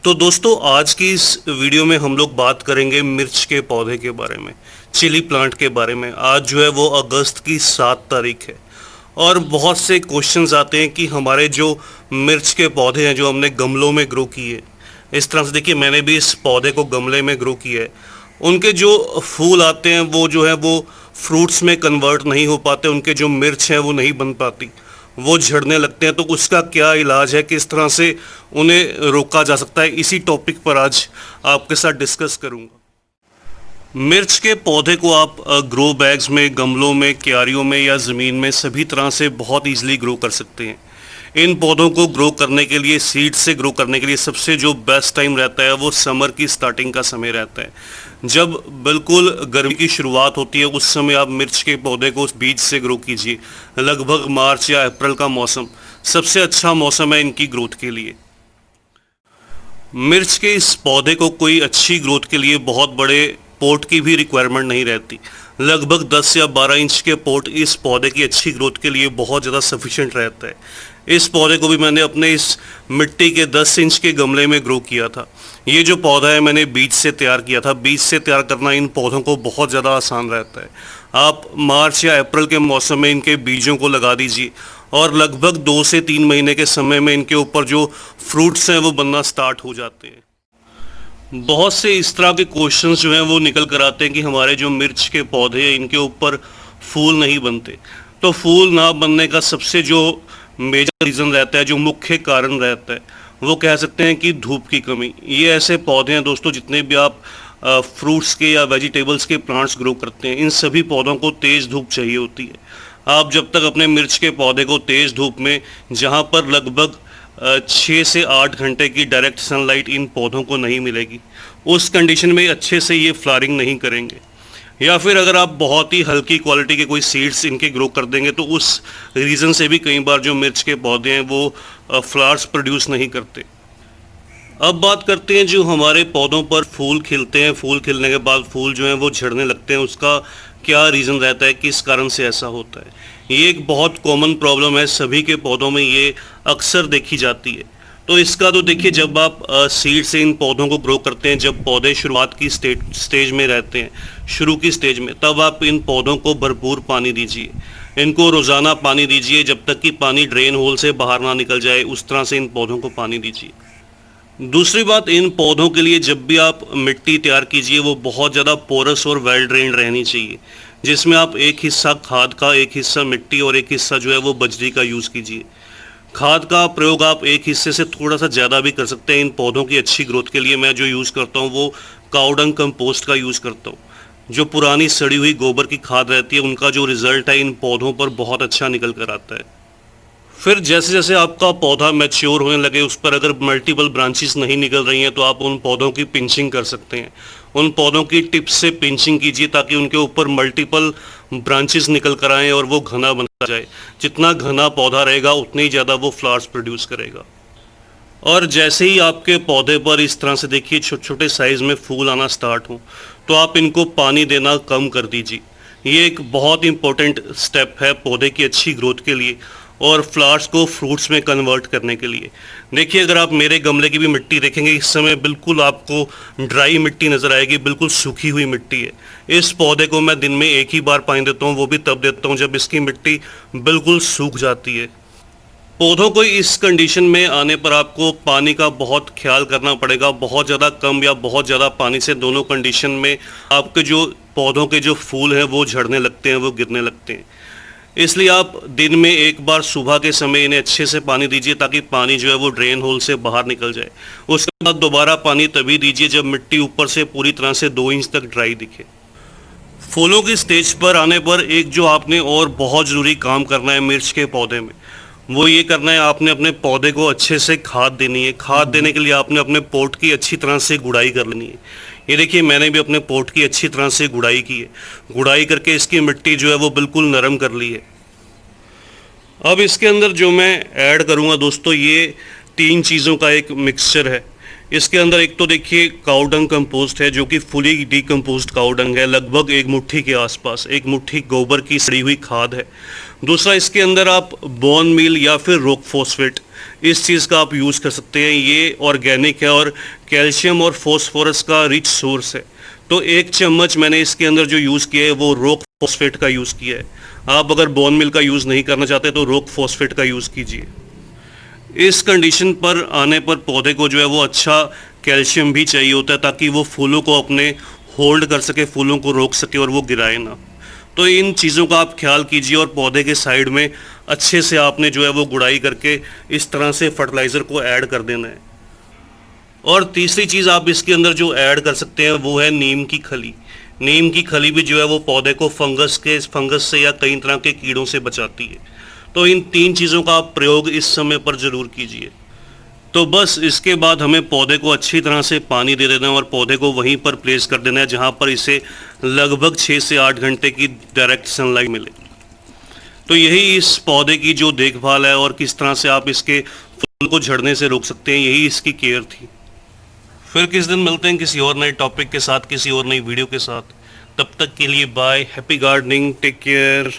तो दोस्तों आज की इस वीडियो में हम लोग बात करेंगे मिर्च के पौधे के बारे में, चिली प्लांट के बारे में। आज जो है वो अगस्त की 7 तारीख है और बहुत से क्वेश्चंस आते हैं कि हमारे जो मिर्च के पौधे हैं जो हमने गमलों में ग्रो किए, इस तरह से देखिए मैंने भी इस पौधे को गमले में ग्रो किया है, उनके जो फूल आते हैं वो जो है वो फ्रूट्स में कन्वर्ट नहीं हो पाते, उनके जो मिर्च हैं वो नहीं बन पाती, वो झड़ने लगते हैं। तो उसका क्या इलाज है, किस तरह से उन्हें रोका जा सकता है, इसी टॉपिक पर आज आपके साथ डिस्कस करूंगा। मिर्च के पौधे को आप ग्रो बैग्स में, गमलों में, क्यारियों में या ज़मीन में सभी तरह से बहुत ईजिली ग्रो कर सकते हैं। इन पौधों को ग्रो करने के लिए, सीड से ग्रो करने के लिए सबसे जो बेस्ट टाइम रहता है वो समर की स्टार्टिंग का समय रहता है। जब बिल्कुल गर्मी की शुरुआत होती है उस समय आप मिर्च के पौधे को उस बीज से ग्रो कीजिए। लगभग मार्च या अप्रैल का मौसम सबसे अच्छा मौसम है इनकी ग्रोथ के लिए। मिर्च के इस पौधे को कोई अच्छी ग्रोथ के लिए बहुत बड़े पोट की भी रिक्वायरमेंट नहीं रहती। लगभग 10 या 12 इंच के पोट इस पौधे की अच्छी ग्रोथ के लिए बहुत ज़्यादा सफिशिएंट रहता है। इस पौधे को भी मैंने अपने इस मिट्टी के 10 इंच के गमले में ग्रो किया था। ये जो पौधा है मैंने बीज से तैयार किया था। बीज से तैयार करना इन पौधों को बहुत ज़्यादा आसान रहता है। आप मार्च या अप्रैल के मौसम में इनके बीजों को लगा दीजिए और लगभग 2 से 3 महीने के समय में इनके ऊपर जो फ्रूट्स हैं वो बनना स्टार्ट हो जाते हैं। बहुत से इस तरह के क्वेश्चंस जो हैं वो निकल कर आते हैं कि हमारे जो मिर्च के पौधे हैं इनके ऊपर फूल नहीं बनते। तो फूल ना बनने का सबसे जो मेजर रीज़न रहता है, जो मुख्य कारण रहता है, वो कह सकते हैं कि धूप की कमी। ये ऐसे पौधे हैं दोस्तों, जितने भी आप फ्रूट्स के या वेजिटेबल्स के प्लांट्स ग्रो करते हैं, इन सभी पौधों को तेज़ धूप चाहिए होती है। आप जब तक अपने मिर्च के पौधे को तेज़ धूप में, जहाँ पर लगभग 6 से 8 घंटे की डायरेक्ट सनलाइट इन पौधों को नहीं मिलेगी, उस कंडीशन में अच्छे से ये फ्लावरिंग नहीं करेंगे। या फिर अगर आप बहुत ही हल्की क्वालिटी के कोई सीड्स इनके ग्रो कर देंगे तो उस रीज़न से भी कई बार जो मिर्च के पौधे हैं वो फ्लावर्स प्रोड्यूस नहीं करते। अब बात करते हैं जो हमारे पौधों पर फूल खिलते हैं, फूल खिलने के बाद फूल जो हैं वो झड़ने लगते हैं, उसका क्या रीज़न रहता है, किस कारण से ऐसा होता है। ये एक बहुत कॉमन प्रॉब्लम है, सभी के पौधों में ये अक्सर देखी जाती है। तो इसका तो देखिए, जब आप सीड से इन पौधों को ग्रो करते हैं, जब पौधे शुरुआत की स्टेज में रहते हैं, शुरू की स्टेज में, तब आप इन पौधों को भरपूर पानी दीजिए। इनको रोज़ाना पानी दीजिए जब तक कि पानी ड्रेन होल से बाहर ना निकल जाए, उस तरह से इन पौधों को पानी दीजिए। दूसरी बात, इन पौधों के लिए जब भी आप मिट्टी तैयार कीजिए वो बहुत ज़्यादा पोरस और वेल ड्रेन्ड रहनी चाहिए, जिसमें आप एक हिस्सा खाद का, एक हिस्सा मिट्टी और एक हिस्सा जो है वो बजरी का यूज़ कीजिए। खाद का प्रयोग आप एक हिस्से से थोड़ा सा ज़्यादा भी कर सकते हैं। इन पौधों की अच्छी ग्रोथ के लिए मैं जो यूज़ करता हूँ वो काउडंग कंपोस्ट का यूज़ करता हूँ। जो पुरानी सड़ी हुई गोबर की खाद रहती है, उनका जो रिज़ल्ट है इन पौधों पर बहुत अच्छा निकल कर आता है। फिर जैसे जैसे आपका पौधा मैच्योर होने लगे, उस पर अगर मल्टीपल ब्रांचेस नहीं निकल रही हैं तो आप उन पौधों की पिंचिंग कर सकते हैं। उन पौधों की टिप्स से पिंचिंग कीजिए ताकि उनके ऊपर मल्टीपल ब्रांचेस निकल कर आएँ और वो घना बनता जाए। जितना घना पौधा रहेगा उतनी ज़्यादा वो फ्लावर्स प्रोड्यूस करेगा। और जैसे ही आपके पौधे पर इस तरह से देखिए छोटे छोटे साइज़ में फूल आना स्टार्ट हो तो आप इनको पानी देना कम कर दीजिए। ये एक बहुत इंपॉर्टेंट स्टेप है पौधे की अच्छी ग्रोथ के लिए और फ्लावर्स को फ्रूट्स में कन्वर्ट करने के लिए। देखिए, अगर आप मेरे गमले की भी मिट्टी देखेंगे, इस समय बिल्कुल आपको ड्राई मिट्टी नज़र आएगी, बिल्कुल सूखी हुई मिट्टी है। इस पौधे को मैं दिन में एक ही बार पानी देता हूँ, वो भी तब देता हूँ जब इसकी मिट्टी बिल्कुल सूख जाती है। पौधों को इस कंडीशन में आने पर आपको पानी का बहुत ख्याल करना पड़ेगा। बहुत ज़्यादा कम या बहुत ज़्यादा पानी से, दोनों कंडीशन में आपके जो पौधों के जो फूल हैं वो झड़ने लगते हैं, वो गिरने लगते हैं। इसलिए आप दिन में एक बार सुबह के समय इन्हें अच्छे से पानी दीजिए ताकि पानी जो है वो ड्रेन होल से बाहर निकल जाए। उसके बाद दोबारा पानी तभी दीजिए जब मिट्टी ऊपर से पूरी तरह से 2 इंच तक ड्राई दिखे। फूलों की स्टेज पर आने पर एक जो आपने और बहुत ज़रूरी काम करना है मिर्च के पौधे में, वो ये करना है, आपने अपने पौधे को अच्छे से खाद देनी है। खाद देने के लिए आपने अपने पोट की अच्छी तरह से गुड़ाई कर लेनी है। ये देखिए, मैंने भी अपने पोट की अच्छी तरह से गुड़ाई की है। गुड़ाई करके इसकी मिट्टी जो है वो बिल्कुल नरम कर ली है। अब इसके अंदर जो मैं ऐड करूँगा दोस्तों, ये 3 चीज़ों का एक मिक्सचर है। इसके अंदर एक तो देखिए काउडंग कंपोस्ट है, जो कि फुली डीकम्पोज्ड काउडंग है, लगभग 1 मुट्ठी के आसपास। 1 मुट्ठी गोबर की सड़ी हुई खाद है। दूसरा, इसके अंदर आप बोन मील या फिर रॉक फॉस्फेट, इस चीज़ का आप यूज़ कर सकते हैं। ये ऑर्गेनिक है और कैल्शियम और फॉस्फोरस का रिच सोर्स है। तो 1 चम्मच मैंने इसके अंदर जो यूज़ किया है वो रॉक फॉस्फेट का यूज़ किया है। आप अगर बोन मिल का यूज़ नहीं करना चाहते तो रॉक फॉस्फेट का यूज़ कीजिए। इस कंडीशन पर आने पर पौधे को जो है वो अच्छा कैल्शियम भी चाहिए होता है ताकि वो फूलों को अपने होल्ड कर सके, फूलों को रोक सके और वो गिराए ना। तो इन चीज़ों का आप ख्याल कीजिए और पौधे के साइड में अच्छे से आपने जो है वो गुड़ाई करके इस तरह से फर्टिलाइज़र को ऐड कर देना है। और तीसरी चीज़ आप इसके अंदर जो ऐड कर सकते हैं वो है नीम की खली। नीम की खली भी जो है वो पौधे को फंगस से या कई तरह के कीड़ों से बचाती है। तो इन 3 चीज़ों का आप प्रयोग इस समय पर ज़रूर कीजिए। तो बस इसके बाद हमें पौधे को अच्छी तरह से पानी दे देना है और पौधे को वहीं पर प्लेस कर देना है जहाँ पर इसे लगभग 6 से 8 घंटे की डायरेक्ट सनलाइट मिले। तो यही इस पौधे की जो देखभाल है और किस तरह से आप इसके फूल को झड़ने से रोक सकते हैं, यही इसकी केयर थी। फिर किस दिन मिलते हैं किसी और नए टॉपिक के साथ, किसी और नई वीडियो के साथ। तब तक के लिए bye, happy gardening, take care.